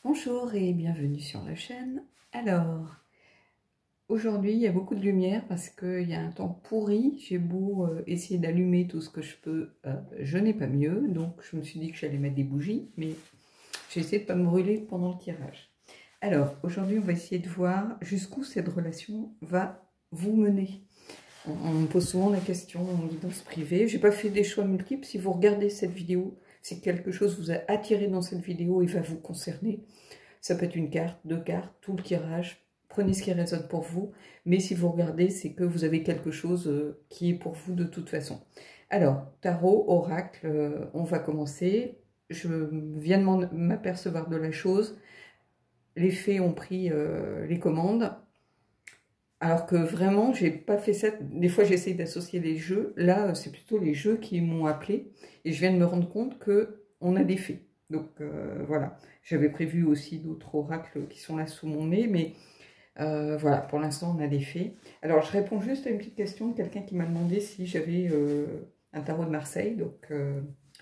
Bonjour et bienvenue sur la chaîne. Alors, aujourd'hui il y a beaucoup de lumière parce qu'il y a un temps pourri. J'ai beau essayer d'allumer tout ce que je peux, je n'ai pas mieux. Donc je me suis dit que j'allais mettre des bougies, mais j'ai essayé de ne pas me brûler pendant le tirage. Alors, aujourd'hui on va essayer de voir jusqu'où cette relation va vous mener. On me pose souvent la question en guidance privée. J'ai pas fait des choix multiples. Si vous regardez cette vidéo, c'est quelque chose vous a attiré dans cette vidéo et va vous concerner. Ça peut être une carte, deux cartes, tout le tirage. Prenez ce qui résonne pour vous. Mais si vous regardez, c'est que vous avez quelque chose qui est pour vous de toute façon. Alors, tarot, oracle, on va commencer. Je viens de m'apercevoir de la chose. Les fées ont pris les commandes. Alors que vraiment, j'ai pas fait ça. Des fois, j'essaye d'associer les jeux. Là, c'est plutôt les jeux qui m'ont appelé. Et je viens de me rendre compte qu'on a des fées. Donc, voilà. J'avais prévu aussi d'autres oracles qui sont là sous mon nez. Mais voilà, pour l'instant, on a des fées. Alors, je réponds juste à une petite question de quelqu'un qui m'a demandé si j'avais un tarot de Marseille. Donc,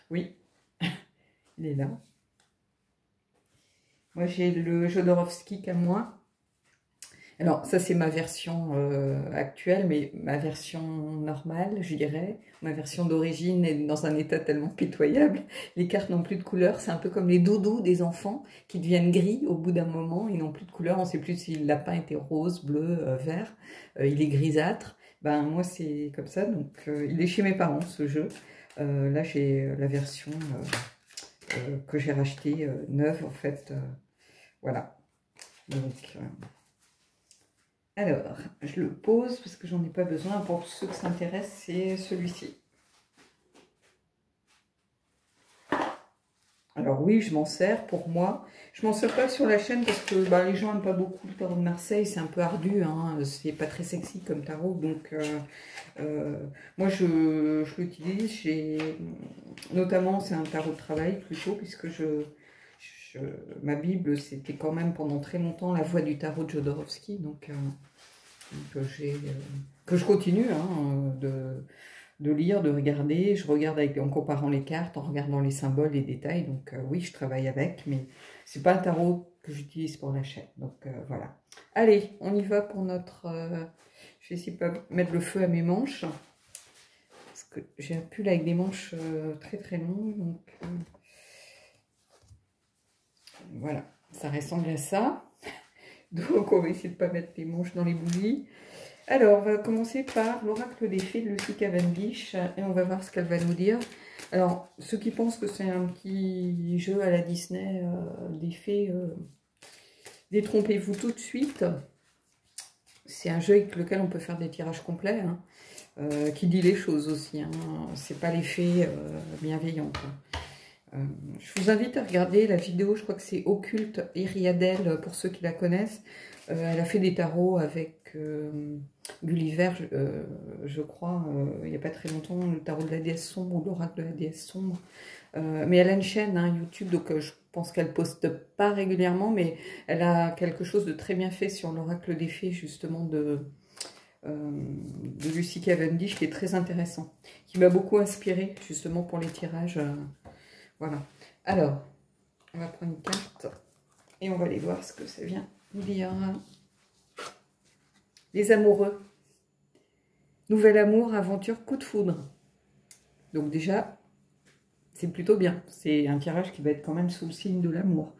oui, il est là. Moi, j'ai le Jodorowsky qu'à moi. Alors, ça, c'est ma version actuelle, mais ma version normale, je dirais. Ma version d'origine est dans un état tellement pitoyable. Les cartes n'ont plus de couleur. C'est un peu comme les doudous des enfants qui deviennent gris au bout d'un moment. Ils n'ont plus de couleur. On ne sait plus si le lapin était rose, bleu, vert. Il est grisâtre. Ben, moi, c'est comme ça. Donc, il est chez mes parents, ce jeu. Là, j'ai la version que j'ai rachetée neuve, en fait. Voilà. Donc... alors, je le pose parce que j'en ai pas besoin. Pour ceux que ça intéresse, c'est celui-ci. Alors oui, je m'en sers pour moi. Je m'en sers pas sur la chaîne parce que les gens n'aiment pas beaucoup le tarot de Marseille. C'est un peu ardu, hein. C'est pas très sexy comme tarot. Donc, moi, je l'utilise. Notamment, c'est un tarot de travail plutôt, puisque ma Bible, c'était quand même pendant très longtemps la voix du tarot de Jodorowsky. Donc que je continue hein, de lire, de regarder. Je regarde en comparant les cartes, en regardant les symboles, les détails. Donc oui, je travaille avec, mais c'est pas un tarot que j'utilise pour la chaîne. Donc voilà. Allez, on y va pour notre... je vais essayer de pas mettre le feu à mes manches. Parce que j'ai un pull avec des manches très très longues. Donc voilà, ça ressemble à ça. Donc on va essayer de ne pas mettre les manches dans les bougies. Alors, on va commencer par l'oracle des fées de Lucy Cavendish et on va voir ce qu'elle va nous dire. Alors, ceux qui pensent que c'est un petit jeu à la Disney des fées, détrompez-vous tout de suite. C'est un jeu avec lequel on peut faire des tirages complets, hein, qui dit les choses aussi. Hein. C'est pas les fées bienveillantes. Je vous invite à regarder la vidéo, je crois que c'est Occulte Iriadel pour ceux qui la connaissent. Elle a fait des tarots avec Gulliver, je crois, il n'y a pas très longtemps, le tarot de la déesse sombre ou l'oracle de la déesse sombre. Mais elle a une chaîne hein, YouTube, donc je pense qu'elle poste pas régulièrement, mais elle a quelque chose de très bien fait sur l'oracle des fées, justement, de Lucy Cavendish, qui est très intéressant, qui m'a beaucoup inspiré, justement, pour les tirages. Voilà. Alors, on va prendre une carte et on va aller voir ce que ça vient dire. Les amoureux. Nouvel amour, aventure, coup de foudre. Donc déjà, c'est plutôt bien. C'est un tirage qui va être quand même sous le signe de l'amour.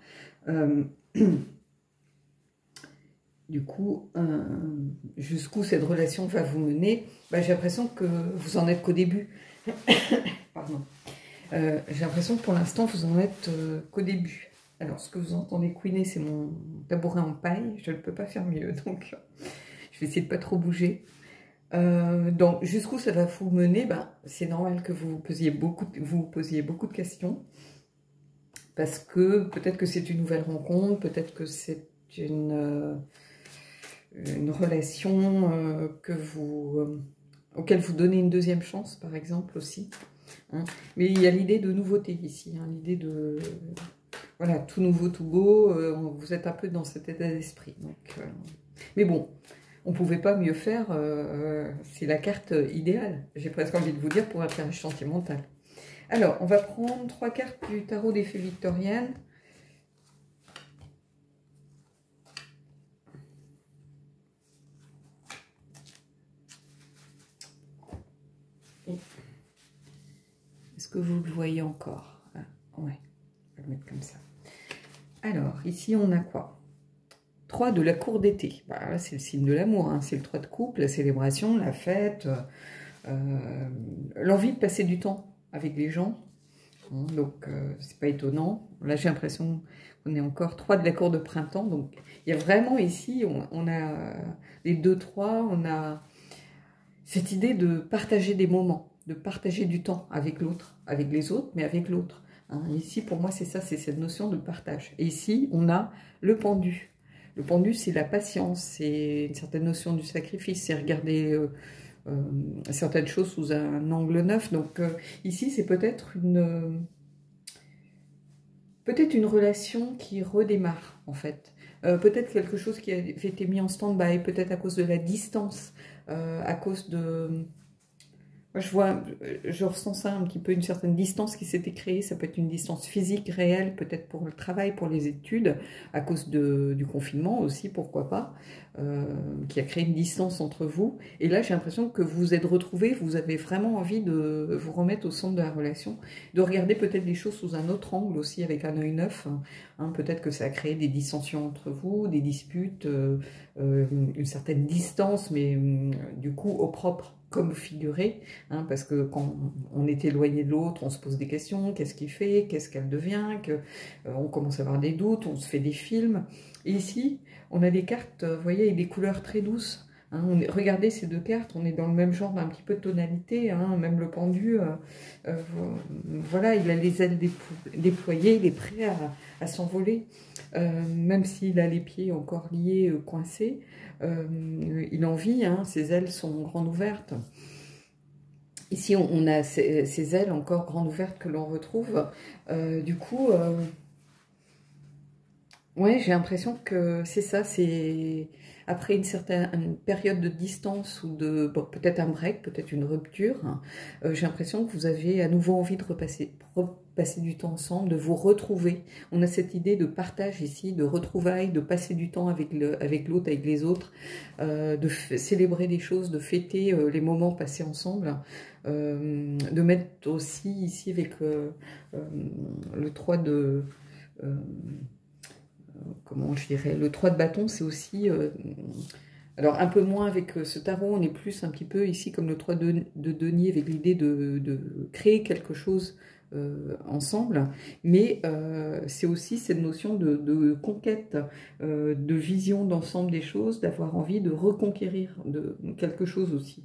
Du coup, jusqu'où cette relation va vous mener, j'ai l'impression que vous en êtes qu'au début. Pardon. J'ai l'impression que pour l'instant, vous en êtes qu'au début. Alors, ce que vous entendez couiner, c'est mon tabouret en paille. Je ne peux pas faire mieux, donc je vais essayer de ne pas trop bouger. Donc, jusqu'où ça va vous mener, c'est normal que vous posiez beaucoup de questions. Parce que peut-être que c'est une nouvelle rencontre, peut-être que c'est une relation auquel vous donnez une deuxième chance, par exemple, aussi. Hein. Mais il y a l'idée de nouveauté ici, hein, l'idée de... voilà, tout nouveau, tout beau, vous êtes un peu dans cet état d'esprit. Mais bon, on ne pouvait pas mieux faire, c'est la carte idéale, j'ai presque envie de vous dire, pour un tirage sentimental. Alors, on va prendre 3 cartes du tarot des fées victoriennes. Est-ce que vous le voyez encore? Ah, ouais, on va le mettre comme ça. Alors, ici, on a quoi? 3 de la cour d'été. Bah, là, c'est le signe de l'amour, hein. C'est le 3 de couple, la célébration, la fête, l'envie de passer du temps avec les gens. Donc, c'est pas étonnant. Là, j'ai l'impression qu'on est encore 3 de la cour de printemps. Donc, il y a vraiment ici, on a les 2-3, on a cette idée de partager des moments, de partager du temps avec l'autre, avec les autres, mais avec l'autre. Hein. Ici, pour moi, c'est ça, c'est cette notion de partage. Et ici, on a le pendu. Le pendu, c'est la patience, c'est une certaine notion du sacrifice, c'est regarder certaines choses sous un angle neuf. Donc ici, c'est peut-être une relation qui redémarre, en fait. Peut-être quelque chose qui a été mis en stand-by, peut-être à cause de la distance, à cause de... Moi, je ressens ça un petit peu, une certaine distance qui s'était créée. Ça peut être une distance physique réelle, peut-être pour le travail, pour les études, à cause du confinement aussi, pourquoi pas, qui a créé une distance entre vous. Et là, j'ai l'impression que vous vous êtes retrouvés, vous avez vraiment envie de vous remettre au centre de la relation, de regarder peut-être les choses sous un autre angle aussi, avec un œil neuf. Hein, peut-être que ça a créé des dissensions entre vous, des disputes, une certaine distance, mais du coup au propre comme figuré, hein, parce que quand on est éloigné de l'autre, on se pose des questions, qu'est-ce qu'il fait, qu'est-ce qu'elle devient, on commence à avoir des doutes, on se fait des films. Et ici, on a des cartes, vous voyez, avec des couleurs très douces. Hein, regardez ces 2 cartes, on est dans le même genre, un petit peu de tonalité, hein, même le pendu, voilà, il a les ailes déployées, il est prêt à s'envoler, même s'il a les pieds encore liés, coincés. Il en vit, hein, ses ailes sont grandes ouvertes. Ici, on a ces ailes encore grandes ouvertes que l'on retrouve. Du coup, ouais, j'ai l'impression que c'est ça, c'est après une période de distance ou de bon, peut-être un break, peut-être une rupture, hein, j'ai l'impression que vous avez à nouveau envie de repasser du temps ensemble, de vous retrouver. On a cette idée de partage ici, de retrouvailles, de passer du temps avec l'autre, avec les autres, de célébrer des choses, de fêter les moments passés ensemble, de mettre aussi ici avec le 3 de... comment je dirais, le 3 de bâton, c'est aussi... alors, un peu moins avec ce tarot, on est plus un petit peu ici comme le 3 de denier, avec l'idée de créer quelque chose ensemble, mais c'est aussi cette notion de conquête, de vision d'ensemble des choses, d'avoir envie de reconquérir quelque chose aussi.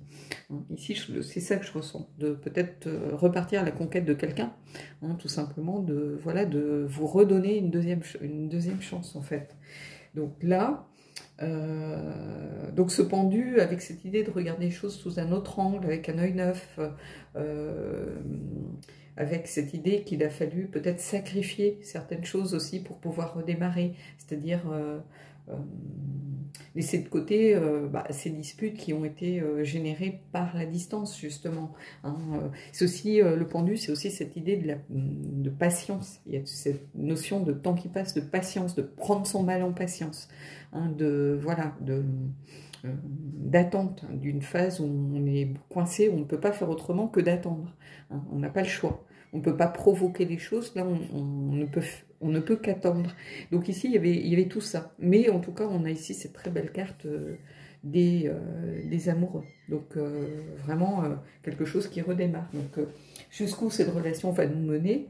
Ici, c'est ça que je ressens, de peut-être repartir à la conquête de quelqu'un, hein, tout simplement, voilà, de vous redonner une deuxième chance, en fait. Donc là, donc ce pendu, avec cette idée de regarder les choses sous un autre angle, avec un œil neuf, avec cette idée qu'il a fallu peut-être sacrifier certaines choses aussi pour pouvoir redémarrer, c'est-à-dire laisser de côté ces disputes qui ont été générées par la distance, justement. Hein. C'est aussi, le pendu, c'est aussi cette idée de patience. Il y a cette notion de temps qui passe, de patience, de prendre son mal en patience, hein, d'attente, hein, d'une phase où on est coincé, on ne peut pas faire autrement que d'attendre. Hein. On n'a pas le choix. On ne peut pas provoquer les choses, là on ne peut qu'attendre. Donc ici il y avait tout ça. Mais en tout cas on a ici cette très belle carte des amoureux. Donc vraiment quelque chose qui redémarre. Donc jusqu'où cette relation va nous mener,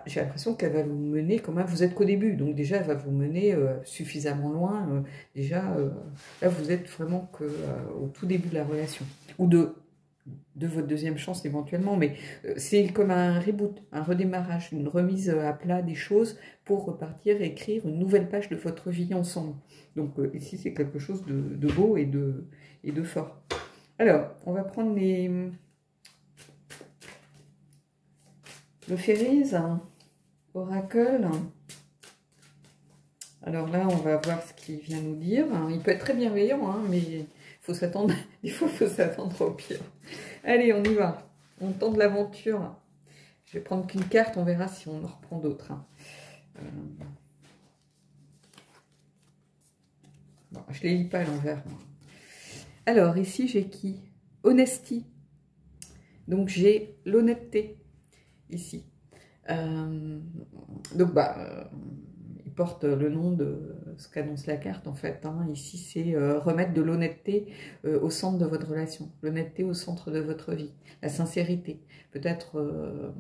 j'ai l'impression qu'elle va vous mener quand même, vous êtes qu'au début. Donc déjà elle va vous mener suffisamment loin. Déjà là vous êtes vraiment au tout début de la relation. Ou de votre deuxième chance éventuellement, mais c'est comme un reboot, un redémarrage, une remise à plat des choses pour repartir et écrire une nouvelle page de votre vie ensemble. Donc ici c'est quelque chose de beau et de fort. Alors, on va prendre le Fairies, Oracle. Alors là, on va voir ce qu'il vient nous dire. Il peut être très bienveillant, hein, mais faut s'attendre, des fois, il faut s'attendre au pire. Allez, on y va. On tente l'aventure. Je vais prendre qu'une carte, on verra si on en reprend d'autres. Hein. Bon, je ne les lis pas à l'envers. Alors, ici, j'ai qui? Honesty. Donc j'ai l'honnêteté ici. Donc il porte le nom de ce qu'annonce la carte en fait. Hein. Ici c'est remettre de l'honnêteté au centre de votre relation, l'honnêteté au centre de votre vie, la sincérité. Peut-être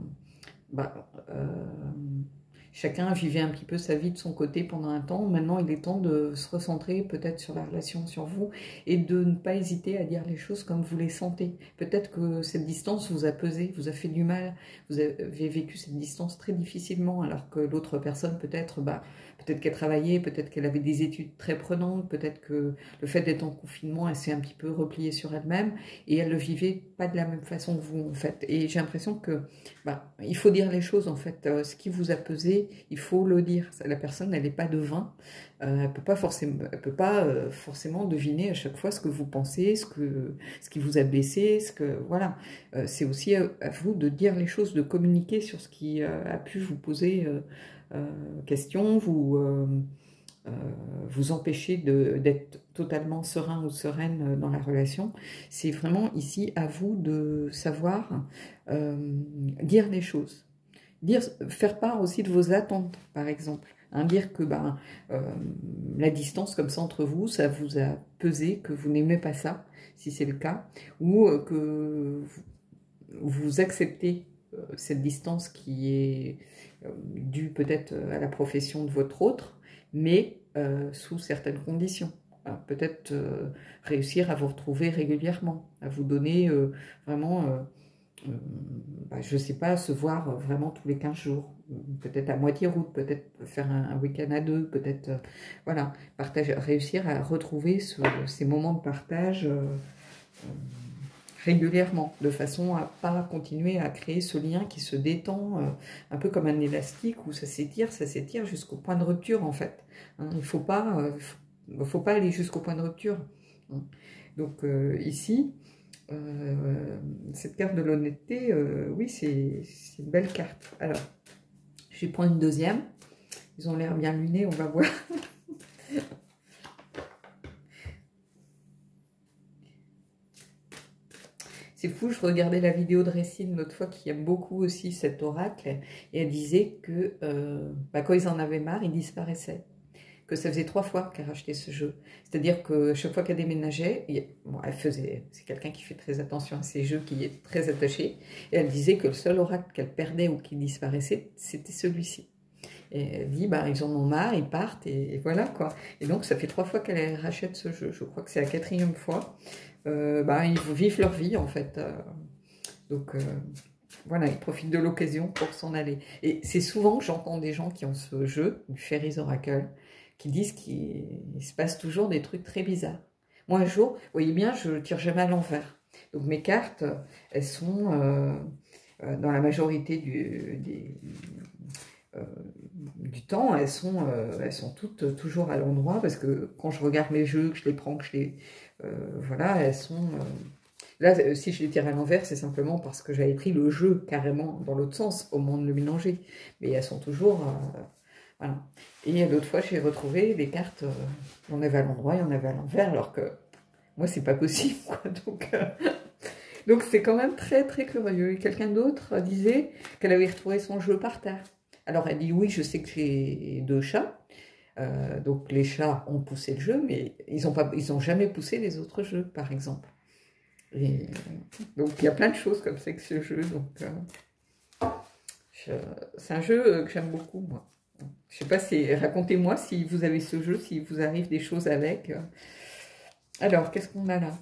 chacun vivait un petit peu sa vie de son côté pendant un temps. Maintenant, il est temps de se recentrer peut-être sur la relation, sur vous, et de ne pas hésiter à dire les choses comme vous les sentez. Peut-être que cette distance vous a pesé, vous a fait du mal, vous avez vécu cette distance très difficilement, alors que l'autre personne, peut-être qu'elle travaillait, peut-être qu'elle avait des études très prenantes, peut-être que le fait d'être en confinement, elle s'est un petit peu repliée sur elle-même, et elle ne le vivait pas de la même façon que vous, en fait. Et j'ai l'impression que il faut dire les choses, en fait. Ce qui vous a pesé, il faut le dire. La personne, elle n'est pas devin. Elle peut pas forcément deviner à chaque fois ce que vous pensez, ce qui vous a blessé, voilà. C'est aussi à vous de dire les choses, de communiquer sur ce qui a pu vous poser question, vous empêcher d'être totalement serein ou sereine dans la relation. C'est vraiment ici à vous de savoir dire les choses. Faire part aussi de vos attentes, par exemple. Hein, dire que la distance comme ça entre vous, ça vous a pesé, que vous n'aimez pas ça, si c'est le cas, ou que vous acceptez cette distance qui est due peut-être à la profession de votre autre, mais sous certaines conditions. Peut-être réussir à vous retrouver régulièrement, à vous donner vraiment... je ne sais pas, se voir vraiment tous les 15 jours, peut-être à moitié route, peut-être faire un week-end à deux, peut-être, voilà, réussir à retrouver ces moments de partage régulièrement, de façon à pas continuer à créer ce lien qui se détend, un peu comme un élastique, où ça s'étire jusqu'au point de rupture, en fait. Hein, il ne faut pas aller jusqu'au point de rupture. Hein. Donc ici... cette carte de l'honnêteté, oui, c'est une belle carte. Alors, je vais prendre une deuxième. Ils ont l'air bien lunés, on va voir. C'est fou, je regardais la vidéo de Récine l'autre fois qui aime beaucoup aussi cet oracle, et elle disait que quand ils en avaient marre, ils disparaissaient. Que ça faisait 3 fois qu'elle rachetait ce jeu. C'est-à-dire que chaque fois qu'elle déménageait, c'est quelqu'un qui fait très attention à ses jeux, qui est très attaché, et elle disait que le seul oracle qu'elle perdait ou qui disparaissait, c'était celui-ci. Et elle dit, ils en ont marre, ils partent, et voilà quoi. Et donc ça fait 3 fois qu'elle rachète ce jeu. Je crois que c'est la 4e fois. Ils vivent leur vie en fait. Donc voilà, ils profitent de l'occasion pour s'en aller. Et c'est souvent que j'entends des gens qui ont ce jeu, du Fairies Oracle, qui disent qu'il se passe toujours des trucs très bizarres. Moi, un jour, vous voyez bien, je ne tire jamais à l'envers. Donc mes cartes, elles sont, dans la majorité du temps, elles sont toutes toujours à l'endroit, parce que quand je regarde mes jeux, que je les prends, que je les... voilà, elles sont... Là, si je les tire à l'envers, c'est simplement parce que j'avais pris le jeu carrément dans l'autre sens, au moment de le mélanger. Mais elles sont toujours... voilà. Et l'autre fois, j'ai retrouvé les cartes, il y en avait à l'endroit, il y en avait à l'envers, alors que moi, c'est pas possible, quoi. Donc c'est quand même très, très curieux. Et quelqu'un d'autre disait qu'elle avait retrouvé son jeu par terre. Alors, elle dit, oui, je sais que j'ai 2 chats. Donc, les chats ont poussé le jeu, mais ils n'ont jamais poussé les autres jeux, par exemple. Et donc, il y a plein de choses comme ça que ce jeu. Donc, c'est un jeu que j'aime beaucoup, moi. Je sais pas si... Racontez-moi si vous avez ce jeu, si vous arrive des choses avec. Alors, qu'est-ce qu'on a là?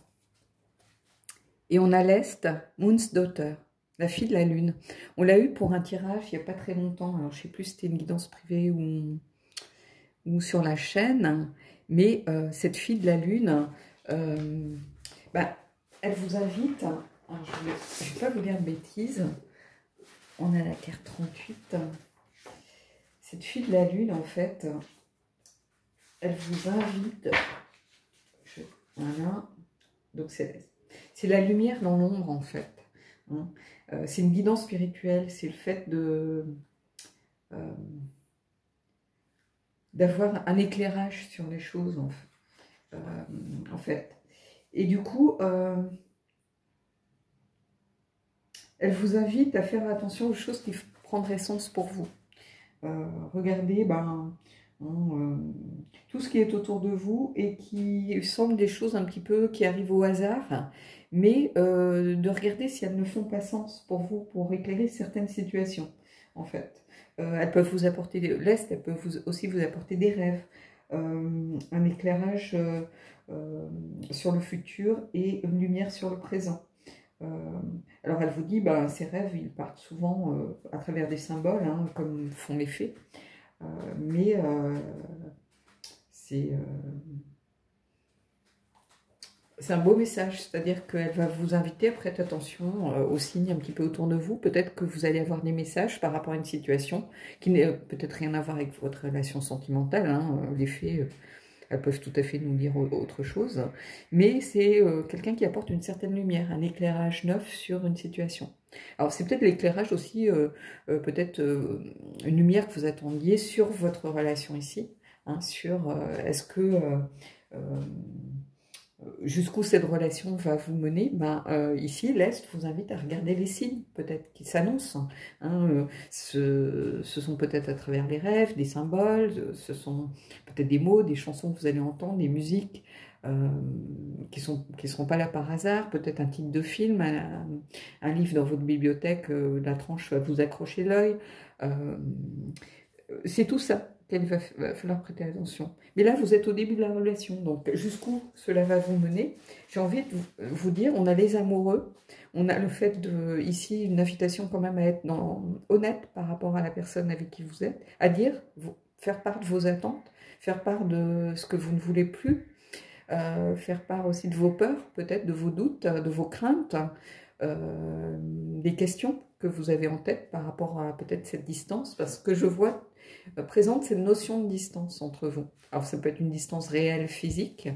Et on a l'Est, Moon's Daughter, la fille de la Lune. On l'a eu pour un tirage il n'y a pas très longtemps. Alors, je ne sais plus si c'était une guidance privée ou sur la chaîne. Mais cette fille de la Lune, elle vous invite... Alors, je ne vais pas vous dire de bêtises. On a la carte 38. Cette fille de la Lune, en fait, elle vous invite... Voilà. Donc, c'est la lumière dans l'ombre, en fait. Hein. C'est une guidance spirituelle. C'est le fait d'avoir un éclairage sur les choses, en fait. Et du coup... Elle vous invite à faire attention aux choses qui prendraient sens pour vous. Regardez tout ce qui est autour de vous et qui semble des choses un petit peu qui arrivent au hasard, mais de regarder si elles ne font pas sens pour vous, pour éclairer certaines situations, en fait. Elles peuvent vous apporter de l'Est, elles peuvent aussi vous apporter des rêves, un éclairage sur le futur et une lumière sur le présent. Alors elle vous dit, ces rêves, ils partent souvent à travers des symboles, hein, comme font les fées, mais c'est un beau message, c'est-à-dire qu'elle va vous inviter à prêter attention aux signes un petit peu autour de vous. Peut-être que vous allez avoir des messages par rapport à une situation qui n'a peut-être rien à voir avec votre relation sentimentale, hein. Les fées, elles peuvent tout à fait nous dire autre chose, mais c'est quelqu'un qui apporte une certaine lumière, un éclairage neuf sur une situation. Alors c'est peut-être l'éclairage aussi, peut-être une lumière que vous attendiez sur votre relation ici, hein, sur est-ce que jusqu'où cette relation va vous mener. Ici, l'Est vous invite à regarder les signes, peut-être, qui s'annoncent. Hein, ce sont peut-être à travers les rêves, des symboles, ce sont peut-être des mots, des chansons que vous allez entendre, des musiques qui seront pas là par hasard, peut-être un titre de film, un livre dans votre bibliothèque, la tranche va vous accrocher l'œil. C'est tout ça qu'il va falloir prêter attention. Mais là, vous êtes au début de la relation, donc jusqu'où cela va vous mener. J'ai envie de vous dire, on a les amoureux, on a le fait de, ici, une invitation quand même à être honnête par rapport à la personne avec qui vous êtes, à dire, faire part de vos attentes, faire part de ce que vous ne voulez plus, faire part aussi de vos peurs, peut-être de vos doutes, de vos craintes, des questions que vous avez en tête par rapport à peut-être cette distance, parce que je vois présente cette notion de distance entre vous. Alors ça peut être une distance réelle, physique,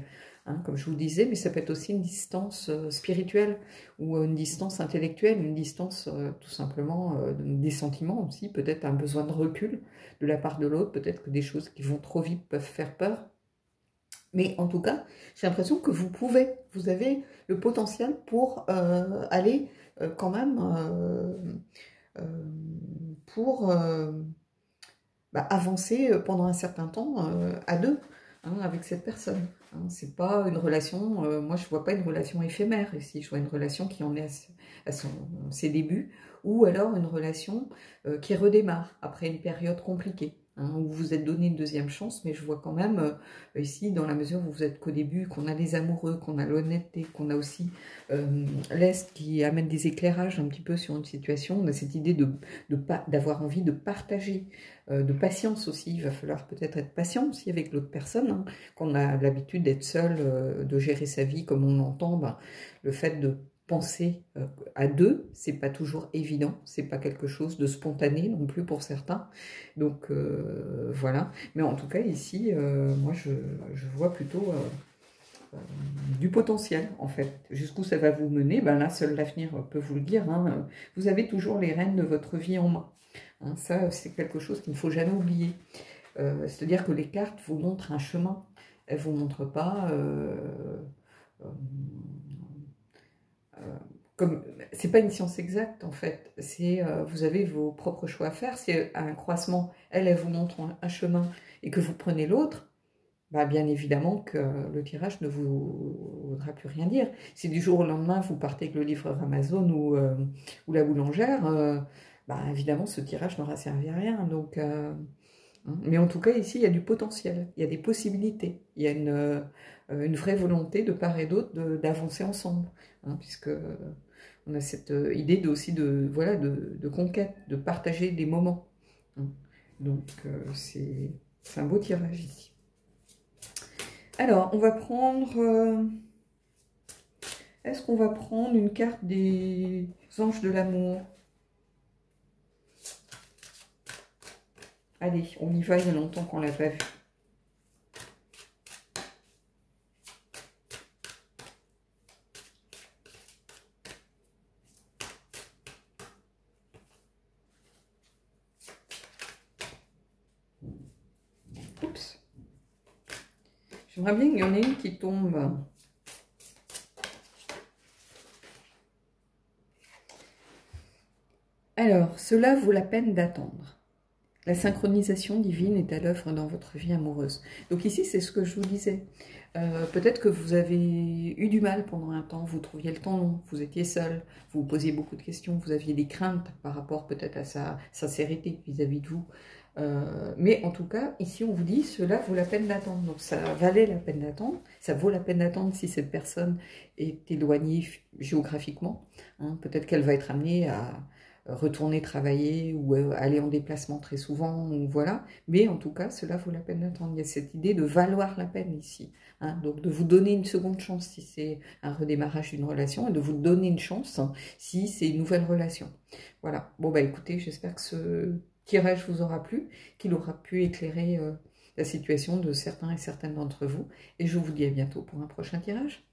hein, comme je vous disais, mais ça peut être aussi une distance spirituelle, ou une distance intellectuelle, une distance tout simplement des sentiments aussi, peut-être un besoin de recul de la part de l'autre, peut-être que des choses qui vont trop vite peuvent faire peur. Mais en tout cas, j'ai l'impression que vous avez le potentiel pour aller quand même pour avancer pendant un certain temps à deux, hein, avec cette personne. Hein. C'est pas une relation, moi je vois pas une relation éphémère ici, je vois une relation qui en est à ses débuts, ou alors une relation qui redémarre après une période compliquée. Hein, où vous vous êtes donné une deuxième chance, mais je vois quand même ici, dans la mesure où vous êtes qu'au début, qu'on a les amoureux, qu'on a l'honnêteté, qu'on a aussi l'Est qui amène des éclairages un petit peu sur une situation, on a cette idée d'avoir envie de partager, de patience aussi, il va falloir peut-être être patient aussi avec l'autre personne, hein, qu'on a l'habitude d'être seul, de gérer sa vie comme on l'entend, le fait de penser à deux, c'est pas toujours évident, c'est pas quelque chose de spontané non plus pour certains, donc voilà, mais en tout cas ici, moi je vois plutôt du potentiel en fait, jusqu'où ça va vous mener, là seul l'avenir peut vous le dire, hein. Vous avez toujours les rênes de votre vie en main, hein, ça c'est quelque chose qu'il ne faut jamais oublier, c'est-à-dire que les cartes vous montrent un chemin, elles ne vous montrent pas comme c'est pas une science exacte en fait, c'est vous avez vos propres choix à faire. Si à un croisement, elle vous montre un chemin et que vous prenez l'autre, bien évidemment que le tirage ne vous voudra plus rien dire. Si du jour au lendemain vous partez avec le livreur Amazon ou la boulangère, évidemment ce tirage n'aura servi à rien. Donc, mais en tout cas ici il y a du potentiel, il y a des possibilités, il y a une vraie volonté de part et d'autre d'avancer ensemble, hein, puisque on a cette idée aussi de conquête, de partager des moments. Hein. Donc c'est un beau tirage ici. Alors, on va prendre... Est-ce qu'on va prendre une carte des anges de l'amour? Allez, on y va, il y a longtemps qu'on ne l'a pas vu. Oups. J'aimerais bien qu'il y en ait une qui tombe. Alors, cela vaut la peine d'attendre. La synchronisation divine est à l'œuvre dans votre vie amoureuse. Donc ici, c'est ce que je vous disais. Peut-être que vous avez eu du mal pendant un temps, vous trouviez le temps long, vous étiez seul, vous vous posiez beaucoup de questions, vous aviez des craintes par rapport peut-être à sa sincérité vis-à-vis de vous. Mais en tout cas, ici, on vous dit, cela vaut la peine d'attendre. Donc ça valait la peine d'attendre, ça vaut la peine d'attendre si cette personne est éloignée géographiquement. Hein. Peut-être qu'elle va être amenée à retourner travailler ou aller en déplacement très souvent, ou voilà. Mais en tout cas, cela vaut la peine d'attendre. Il y a cette idée de valoir la peine ici. Hein. Donc de vous donner une seconde chance si c'est un redémarrage d'une relation et de vous donner une chance si c'est une nouvelle relation. Voilà. Bon, bah écoutez, j'espère que ce tirage vous aura plu, qu'il aura pu éclairer la situation de certains et certaines d'entre vous. Et je vous dis à bientôt pour un prochain tirage.